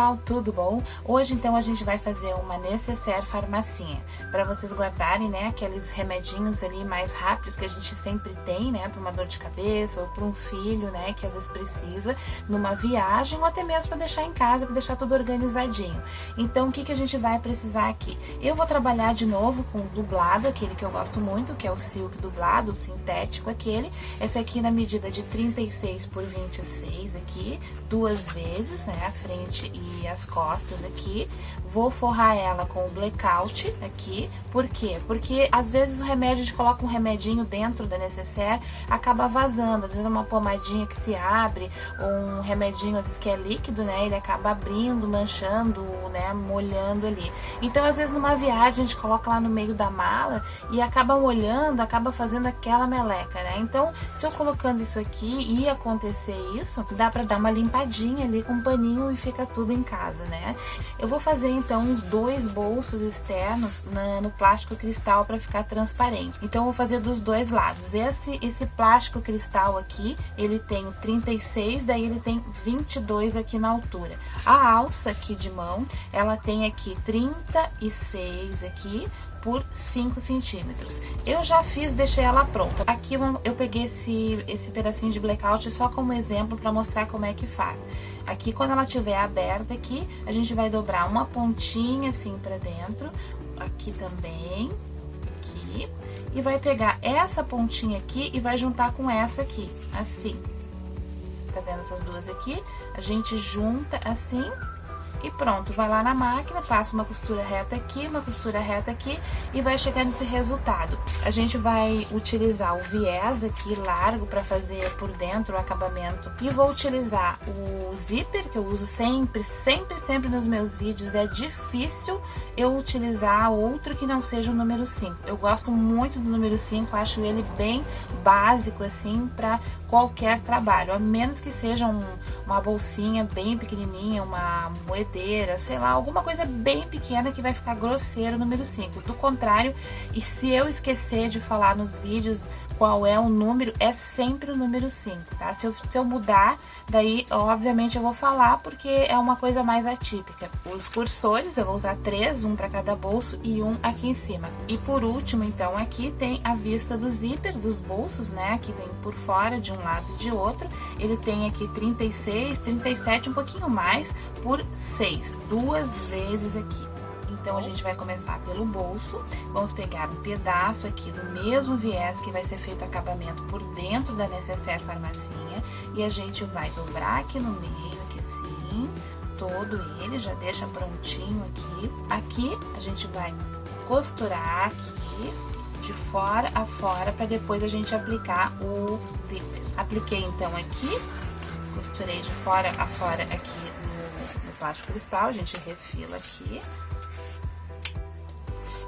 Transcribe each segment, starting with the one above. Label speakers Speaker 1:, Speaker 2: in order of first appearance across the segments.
Speaker 1: pessoal, tudo bom? Hoje então a gente vai fazer uma necessaire farmacinha, para vocês guardarem, né, aqueles remedinhos ali mais rápidos que a gente sempre tem, né, para uma dor de cabeça ou para um filho, né, que às vezes precisa numa viagem ou até mesmo para deixar em casa, para deixar tudo organizadinho. Então o que que a gente vai precisar aqui? Eu vou trabalhar de novo com o dublado, aquele que eu gosto muito, que é o silk dublado, o sintético aquele. Esse aqui na medida de 36 por 26 aqui, duas vezes, né, a frente e as costas aqui. Vou forrar ela com o blackout aqui. Por quê? Porque às vezes o remédio, a gente coloca um remedinho dentro da necessaire, acaba vazando. Às vezes uma pomadinha que se abre, ou um remedinho às vezes que é líquido, né, ele acaba abrindo, manchando, né, molhando ali. Então às vezes numa viagem a gente coloca lá no meio da mala e acaba molhando, acaba fazendo aquela meleca, né? Então se eu colocando isso aqui e acontecer isso, dá pra dar uma limpadinha ali com um paninho e fica tudo em casa, né? Eu vou fazer então uns 2 bolsos externos no plástico cristal para ficar transparente. Então eu vou fazer dos dois lados. Esse plástico cristal aqui, ele tem 36, daí ele tem 22 aqui na altura. A alça aqui de mão, ela tem aqui 36 aqui por 5 centímetros. Eu já fiz, deixei ela pronta. Aqui eu peguei esse pedacinho de blackout só como exemplo para mostrar como é que faz. Aqui quando ela estiver aberta aqui, a gente vai dobrar uma pontinha assim para dentro, aqui também, aqui, e vai pegar essa pontinha aqui e vai juntar com essa aqui, assim. Tá vendo essas duas aqui? A gente junta assim. E pronto, vai lá na máquina, passa uma costura reta aqui, uma costura reta aqui e vai chegar nesse resultado. A gente vai utilizar o viés aqui largo para fazer por dentro o acabamento. E vou utilizar o zíper, que eu uso sempre nos meus vídeos. É difícil eu utilizar outro que não seja o número 5. Eu gosto muito do número 5, acho ele bem básico assim para qualquer trabalho. A menos que seja uma bolsinha bem pequenininha, uma moedeira, sei lá, alguma coisa bem pequena que vai ficar grosseiro o número 5. Do contrário, e se eu esquecer de falar nos vídeos qual é o número, é sempre o número 5, tá? Se eu mudar, daí obviamente eu vou falar porque é uma coisa mais atípica. Os cursores, eu vou usar 3, um para cada bolso e um aqui em cima. E por último, então, aqui tem a vista do zíper, dos bolsos, né, que vem por fora de um lado e de outro. Ele tem aqui 36, 37, um pouquinho mais, por 6, duas vezes aqui. Então a gente vai começar pelo bolso, vamos pegar um pedaço aqui do mesmo viés que vai ser feito acabamento por dentro da necessaire farmacinha e a gente vai dobrar aqui no meio, aqui assim, todo ele, já deixa prontinho aqui. Aqui a gente vai costurar aqui, de fora a fora, para depois a gente aplicar o zíper. Apliquei então aqui, costurei de fora a fora aqui no plástico cristal, a gente refila aqui.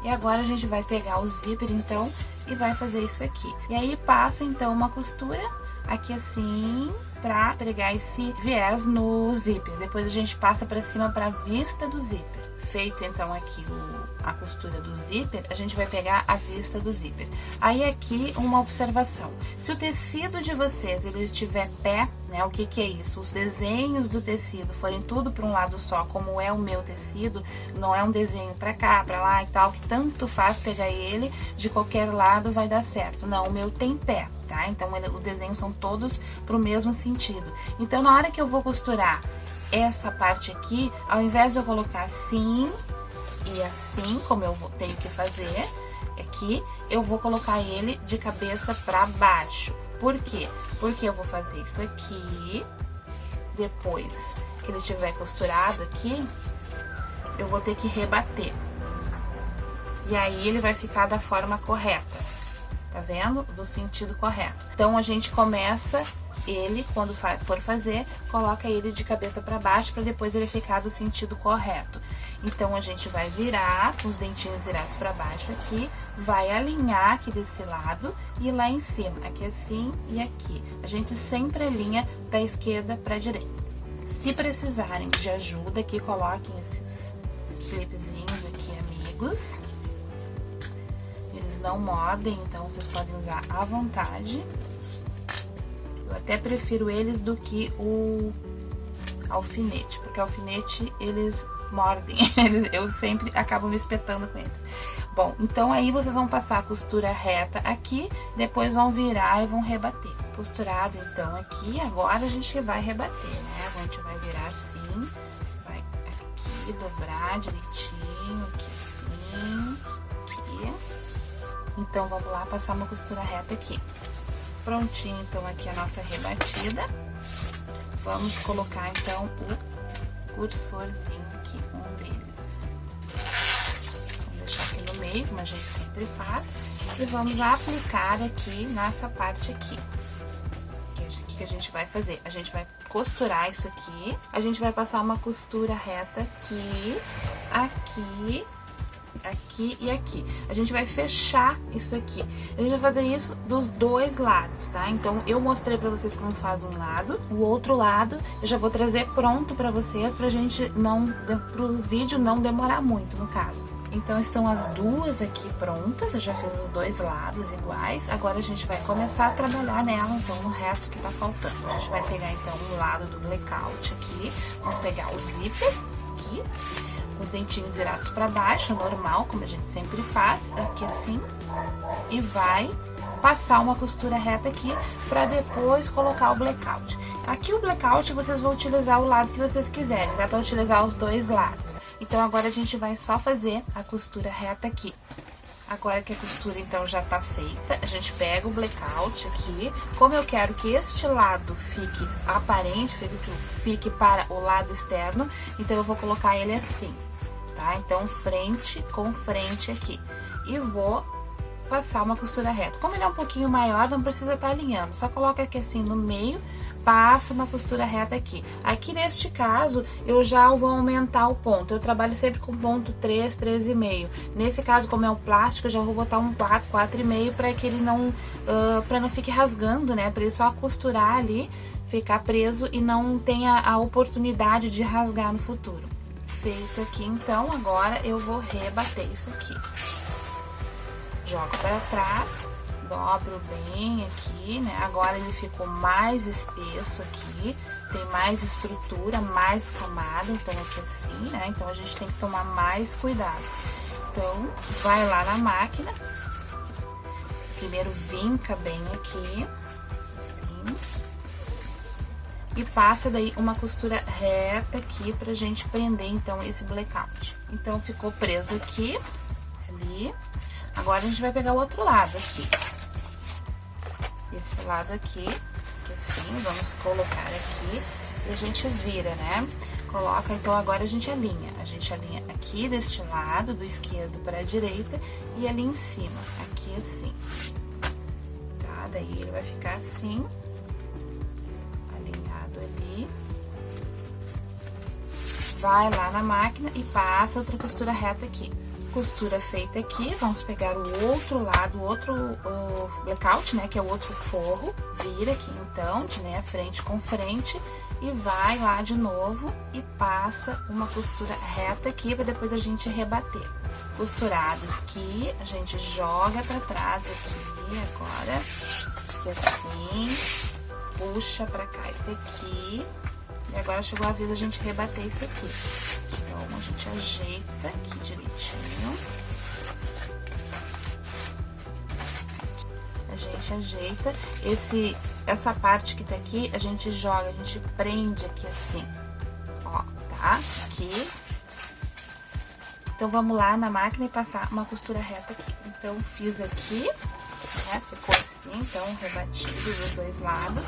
Speaker 1: E agora a gente vai pegar o zíper, então, e vai fazer isso aqui. E aí passa, então, uma costura aqui assim, pra pregar esse viés no zíper. Depois a gente passa pra cima pra vista do zíper. Feito, então, aqui a costura do zíper, a gente vai pegar a vista do zíper. Aí aqui uma observação. Se o tecido de vocês, ele estiver pé, né, o que que é isso? Os desenhos do tecido forem tudo para um lado só, como é o meu tecido, não é um desenho para cá, para lá e tal, que tanto faz pegar ele, de qualquer lado vai dar certo. Não, o meu tem pé, tá? Então os desenhos são todos pro mesmo sentido. Então na hora que eu vou costurar essa parte aqui, ao invés de eu colocar assim e assim, como eu tenho que fazer aqui, eu vou colocar ele de cabeça para baixo. Por quê? Porque eu vou fazer isso aqui, depois que ele estiver costurado aqui, eu vou ter que rebater. E aí ele vai ficar da forma correta, tá vendo? Do sentido correto. Então a gente começa ele, quando for fazer, coloca ele de cabeça para baixo para depois ele ficar do sentido correto. Então a gente vai virar com os dentinhos virados para baixo aqui, vai alinhar aqui desse lado e lá em cima, aqui assim e aqui. A gente sempre alinha da esquerda para a direita. Se precisarem de ajuda aqui, coloquem esses clipezinhos aqui, amigos. Eles não mordem, então vocês podem usar à vontade. Eu até prefiro eles do que alfinete, porque alfinete eles mordem, eu sempre acabo me espetando com eles. Bom, então aí vocês vão passar a costura reta aqui, depois vão virar e vão rebater. Costurado então aqui, agora a gente vai rebater, né? A gente vai virar assim, vai aqui, dobrar direitinho, aqui assim, aqui. Então vamos lá passar uma costura reta aqui. Prontinho então aqui a nossa rebatida. Vamos colocar então o cursorzinho aqui, um deles. Vamos deixar aqui no meio, como a gente sempre faz. E vamos aplicar aqui nessa parte aqui. O que a gente vai fazer? A gente vai costurar isso aqui. A gente vai passar uma costura reta aqui, aqui, aqui e aqui. A gente vai fechar isso aqui. A gente vai fazer isso dos dois lados, tá? Então, eu mostrei pra vocês como faz um lado. O outro lado, eu já vou trazer pronto pra vocês, pra gente não... pro vídeo não demorar muito, no caso. Então, estão as duas aqui prontas. Eu já fiz os dois lados iguais. Agora, a gente vai começar a trabalhar nela, então, no resto que tá faltando. A gente vai pegar, então, o lado do blackout aqui. Vamos pegar o zíper aqui. Os dentinhos virados para baixo, normal, como a gente sempre faz, aqui assim, e vai passar uma costura reta aqui para depois colocar o blackout. Aqui o blackout vocês vão utilizar o lado que vocês quiserem, dá para utilizar os dois lados. Então agora a gente vai só fazer a costura reta aqui. Agora que a costura então já tá feita, a gente pega o blackout aqui. Como eu quero que este lado fique aparente, fique para o lado externo, então eu vou colocar ele assim. Tá? Então, frente com frente aqui. E vou passar uma costura reta. Como ele é um pouquinho maior, não precisa estar alinhando. Só coloca aqui assim no meio, passa uma costura reta aqui. Aqui neste caso, eu já vou aumentar o ponto. Eu trabalho sempre com ponto 3, 3,5. Nesse caso, como é um plástico, eu já vou botar um 4, 4,5 para que ele não, para não fique rasgando, né? Para ele só costurar ali, ficar preso e não tenha a oportunidade de rasgar no futuro. Feito aqui, então, agora eu vou rebater isso aqui. Jogo para trás, dobro bem aqui, né? Agora ele ficou mais espesso aqui, tem mais estrutura, mais camada, então aqui assim, né? Então a gente tem que tomar mais cuidado. Então, vai lá na máquina, primeiro vinca bem aqui, assim. E passa daí uma costura reta aqui pra gente prender, então, esse blackout. Então, ficou preso aqui, ali. Agora, a gente vai pegar o outro lado aqui. Esse lado aqui, que assim, vamos colocar aqui e a gente vira, né? Coloca, então, agora a gente alinha. A gente alinha aqui deste lado, do esquerdo para a direita, e ali em cima, aqui assim. Tá? Daí, ele vai ficar assim. Ali, vai lá na máquina e passa outra costura reta aqui. Costura feita aqui, vamos pegar o outro lado, o blackout, né, que é o outro forro, vira aqui então, né, frente com frente, e vai lá de novo e passa uma costura reta aqui para depois a gente rebater. Costurado aqui, a gente joga para trás aqui agora, aqui assim. Puxa pra cá esse aqui. E agora chegou a vez da gente rebater isso aqui. Então, a gente ajeita aqui direitinho. A gente ajeita. Essa parte que tá aqui, a gente joga, a gente prende aqui assim. Ó, tá? Aqui. Então, vamos lá na máquina e passar uma costura reta aqui. Então, fiz aqui. Né? Ficou assim, então, rebatido dos dois lados.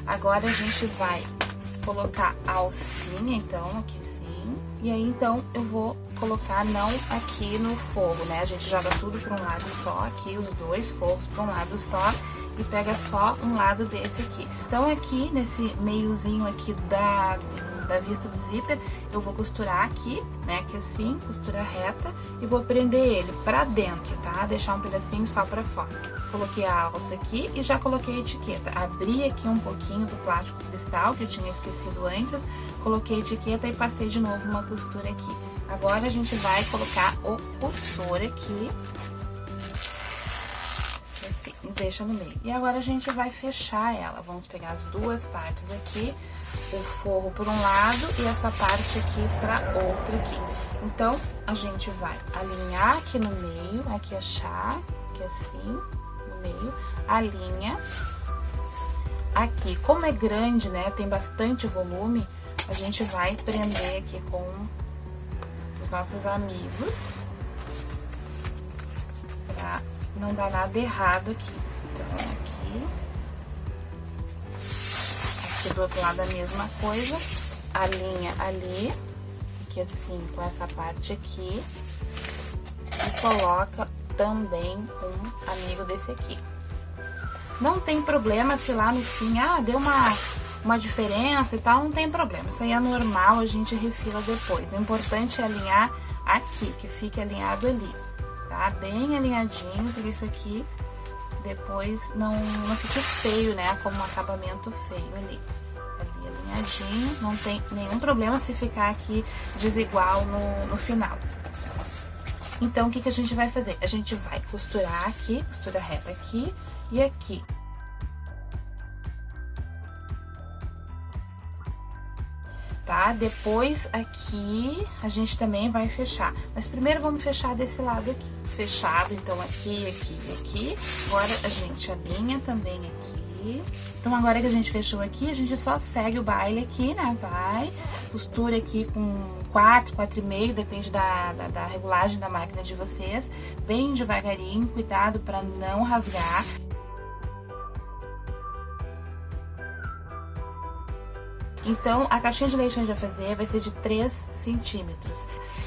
Speaker 1: Agora, a gente vai colocar a alcinha, então, aqui sim. E aí, então, eu vou colocar não aqui no forro, né? A gente joga tudo para um lado só, aqui, os dois forros para um lado só. E pega só um lado desse aqui. Então, aqui, nesse meiozinho aqui da vista do zíper, eu vou costurar aqui, né, que assim, costura reta, e vou prender ele pra dentro, tá? Deixar um pedacinho só pra fora. Coloquei a alça aqui e já coloquei a etiqueta. Abri aqui um pouquinho do plástico cristal, que eu tinha esquecido antes, coloquei a etiqueta e passei de novo uma costura aqui. Agora, a gente vai colocar o cursor aqui. Assim. deixa no meio. E agora a gente vai fechar ela. Vamos pegar as duas partes aqui, o forro por um lado e essa parte aqui pra outra aqui. Então, a gente vai alinhar aqui no meio, aqui achar, aqui assim, no meio, alinha. Aqui, como é grande, né, tem bastante volume, a gente vai prender aqui com os nossos amigos, pra não dar nada errado aqui. Então, aqui do outro lado a mesma coisa, alinha ali, aqui assim, com essa parte aqui, e coloca também um amigo desse aqui. Não tem problema se lá no fim, deu uma diferença e tal, não tem problema. Isso aí é normal, a gente refila depois. O importante é alinhar aqui, que fique alinhado ali, tá? Bem alinhadinho, porque isso aqui depois não fica feio, né? Como um acabamento feio ali. Ali alinhadinho, não tem nenhum problema se ficar aqui desigual no final. Então, o que que a gente vai fazer? A gente vai costurar aqui, costura reta aqui e aqui. Tá? Depois aqui a gente também vai fechar. Mas primeiro vamos fechar desse lado aqui. Fechado, então aqui, aqui e aqui. Agora a gente alinha também aqui. Então agora que a gente fechou aqui, a gente só segue o baile aqui, né? Vai, costura aqui com 4, 4,5, depende da regulagem da máquina de vocês. Bem devagarinho, cuidado para não rasgar. Então, a caixinha de leite que a gente vai fazer vai ser de 3 centímetros.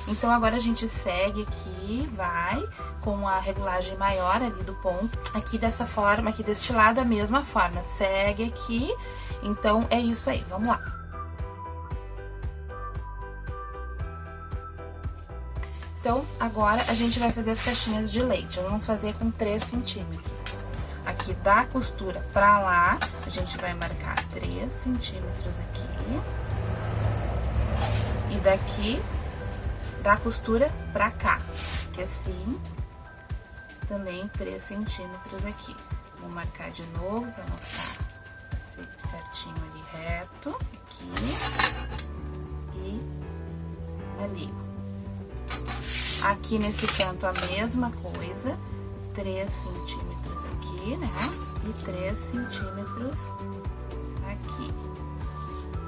Speaker 1: Então, agora a gente segue aqui, vai, com a regulagem maior ali do ponto. Aqui dessa forma, aqui deste lado, a mesma forma. Segue aqui. Então, é isso aí, vamos lá. Então, agora a gente vai fazer as caixinhas de leite. Vamos fazer com 3 centímetros. Aqui da costura pra lá, a gente vai marcar 3 centímetros aqui. E daqui, da costura pra cá, que assim, também 3 centímetros aqui. Vou marcar de novo pra mostrar certinho ali reto, aqui e ali. Aqui nesse canto a mesma coisa, 3 centímetros aqui, né? E 3 centímetros aqui.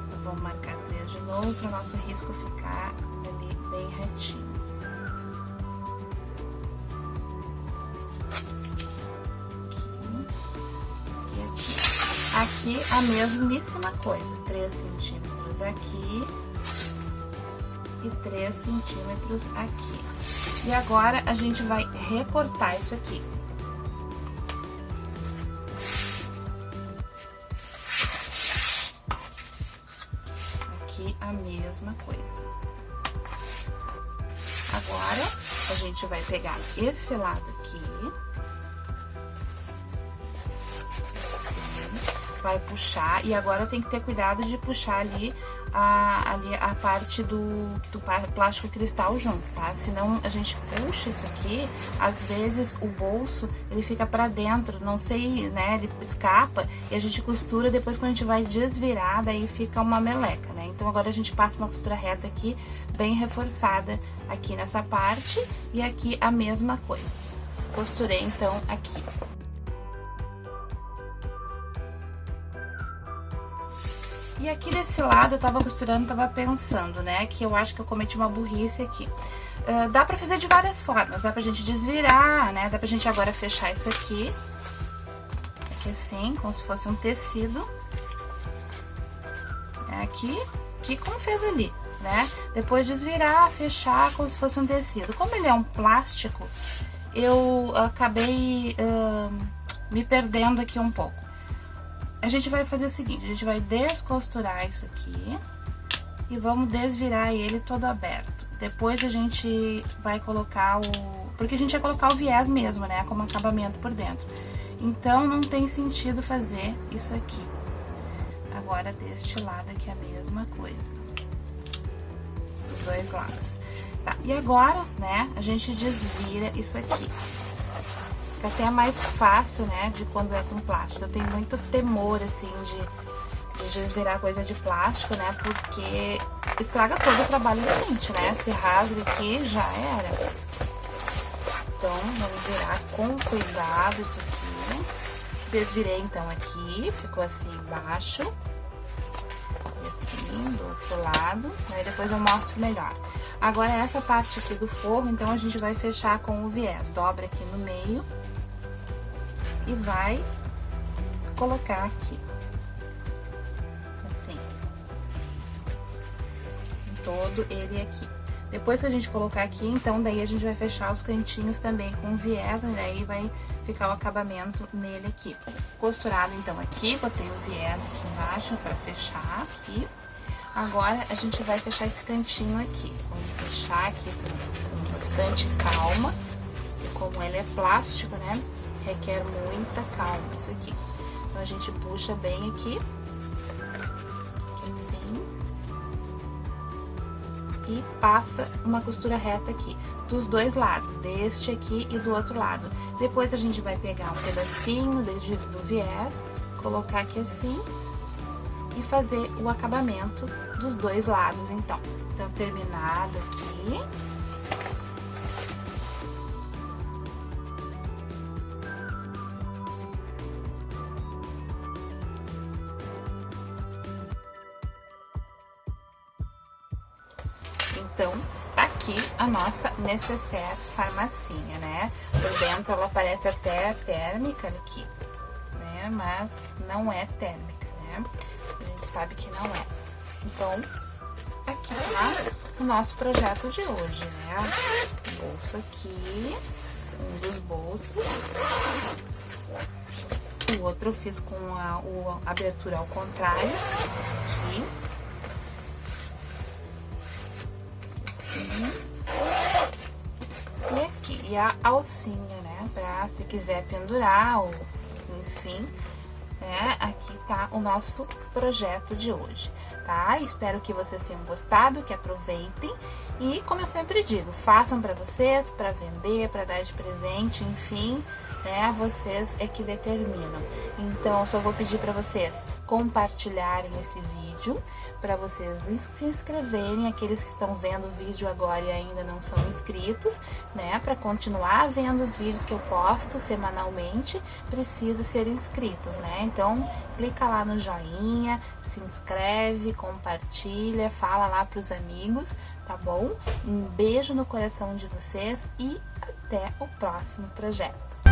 Speaker 1: Então, vamos marcar 3 de novo para o nosso risco ficar ali bem retinho. Aqui e aqui. Aqui a mesmíssima coisa, 3 centímetros aqui e 3 centímetros aqui. E agora a gente vai recortar isso aqui. Aqui a mesma coisa. Agora a gente vai pegar esse lado aqui. Assim, vai puxar e agora tem que ter cuidado de puxar ali a parte do plástico cristal junto, tá? Senão a gente puxa isso aqui, às vezes o bolso ele fica pra dentro, não sei, né? Ele escapa e a gente costura, depois quando a gente vai desvirar, daí fica uma meleca, né? Então agora a gente passa uma costura reta aqui, bem reforçada aqui nessa parte e aqui a mesma coisa. Costurei então aqui. E aqui desse lado eu tava costurando, tava pensando, né, que eu acho que eu cometi uma burrice aqui. Dá pra fazer de várias formas, dá pra gente desvirar, né, dá pra gente agora fechar isso aqui. Aqui assim, como se fosse um tecido. Aqui como fez ali, né. Depois desvirar, fechar como se fosse um tecido. Como ele é um plástico, eu acabei me perdendo aqui um pouco. A gente vai fazer o seguinte, a gente vai descosturar isso aqui e vamos desvirar ele todo aberto. Depois a gente vai colocar porque a gente vai colocar o viés mesmo, né, como acabamento por dentro. Então, não tem sentido fazer isso aqui. Agora, deste lado aqui a mesma coisa. Dos dois lados. Tá, e agora, né, a gente desvira isso aqui. Fica até mais fácil, né, de quando é com plástico. Eu tenho muito temor, assim, de desvirar coisa de plástico, né, porque estraga todo o trabalho da gente, né? Se rasga aqui, já era. Então, vamos virar com cuidado isso aqui. Desvirei, então, aqui, ficou assim embaixo. E assim, do outro lado. Aí depois eu mostro melhor. Agora, essa parte aqui do forro, então, a gente vai fechar com o viés. Dobra aqui no meio. E vai colocar aqui. Assim. Em todo ele aqui. Depois que a gente colocar aqui, então, daí a gente vai fechar os cantinhos também com viés, né? Daí vai ficar o acabamento nele aqui. Costurado, então, aqui, botei o viés aqui embaixo pra fechar aqui. Agora, a gente vai fechar esse cantinho aqui. Vamos fechar aqui com bastante calma. E como ele é plástico, né? Requer muita calma isso aqui. Então, a gente puxa bem aqui. E passa uma costura reta aqui, dos dois lados, deste aqui e do outro lado. Depois a gente vai pegar um pedacinho do viés, colocar aqui assim e fazer o acabamento dos dois lados, então. Então, terminado aqui. Então, tá aqui a nossa necessaire farmacinha, né? Por dentro ela parece até térmica aqui, né? Mas não é térmica, né? A gente sabe que não é. Então, aqui tá o nosso projeto de hoje, né? O bolso aqui, um dos bolsos. O outro eu fiz com a abertura ao contrário, aqui. E aqui, e a alcinha, né, pra se quiser pendurar ou enfim, né, aqui tá o nosso projeto de hoje, tá? Espero que vocês tenham gostado, que aproveitem e, como eu sempre digo, façam pra vocês, pra vender, pra dar de presente, enfim, né, vocês é que determinam. Então, eu só vou pedir pra vocês compartilharem esse vídeo, para vocês se inscreverem, aqueles que estão vendo o vídeo agora e ainda não são inscritos, né? Para continuar vendo os vídeos que eu posto semanalmente, precisa ser inscritos, né? Então, clica lá no joinha, se inscreve, compartilha, fala lá pros amigos, tá bom? Um beijo no coração de vocês e até o próximo projeto.